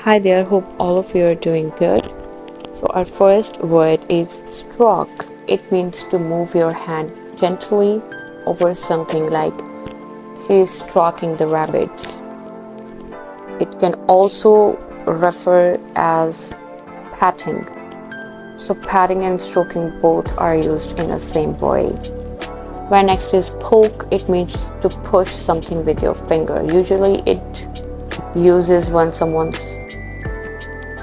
Hi there, hope all of you are doing good. So, our first word is stroke. It means to move your hand gently over something, like she is stroking the rabbits. It can also refer as patting. So, patting and stroking both are used in the same way. Where next is poke. It means to push something with your finger. Usually, it uses when someone's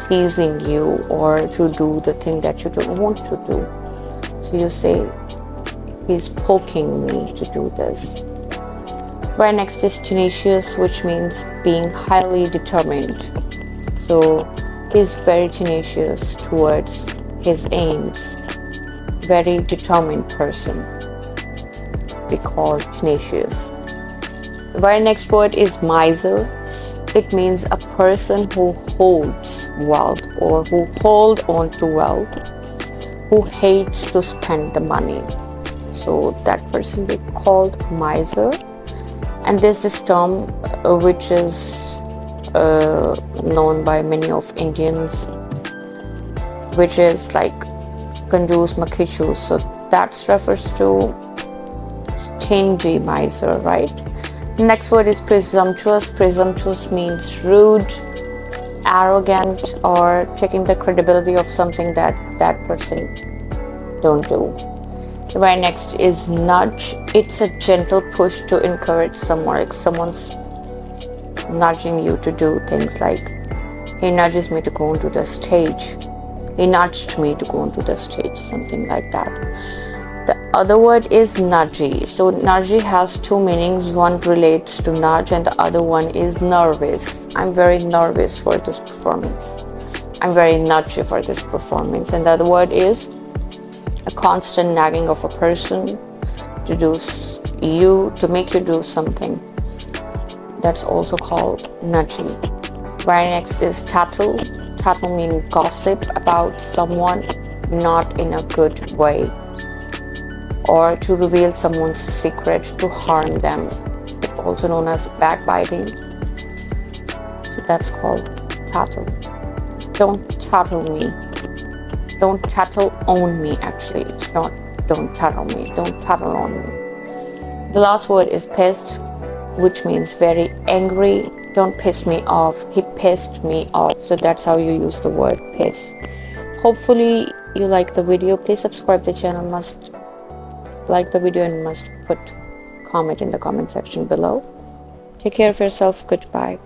teasing you or to do the thing that you don't want to do. So you say, he's poking me to do this. Right next is tenacious, which means being highly determined. So he's very tenacious towards his aims. Very determined person. We call tenacious. Right next word is miser. It means a person who holds wealth or who hold on to wealth, who hates to spend the money. So that person we called miser. And there's this term which is known by many of Indians, which is like Kanjus Makhichus. So that refers to stingy miser, right? Next word is presumptuous. Presumptuous means rude, arrogant, or taking the credibility of something that that person don't do. Right next is nudge. It's a gentle push to encourage someone. Like someone's nudging you to do things, like he nudges me to go onto the stage. He nudged me to go onto the stage, something like that. The other word is nudgy. So nudgy has two meanings. One relates to nudge and the other one is nervous. I'm very nervous for this performance. I'm very nudgy for this performance. And the other word is a constant nagging of a person to make you do something. That's also called nudgy. Right next is tattle. Tattle means gossip about someone, not in a good way, or to reveal someone's secret to harm them. It's also known as backbiting. So that's called tattle. Don't tattle me. Don't tattle on me, actually. It's not don't tattle me. Don't tattle on me. The last word is pissed, which means very angry. Don't piss me off. He pissed me off. So that's how you use the word piss. Hopefully you like the video. Please subscribe to the channel. Must like the video and must put comment in the comment section below. Take care of yourself. Goodbye.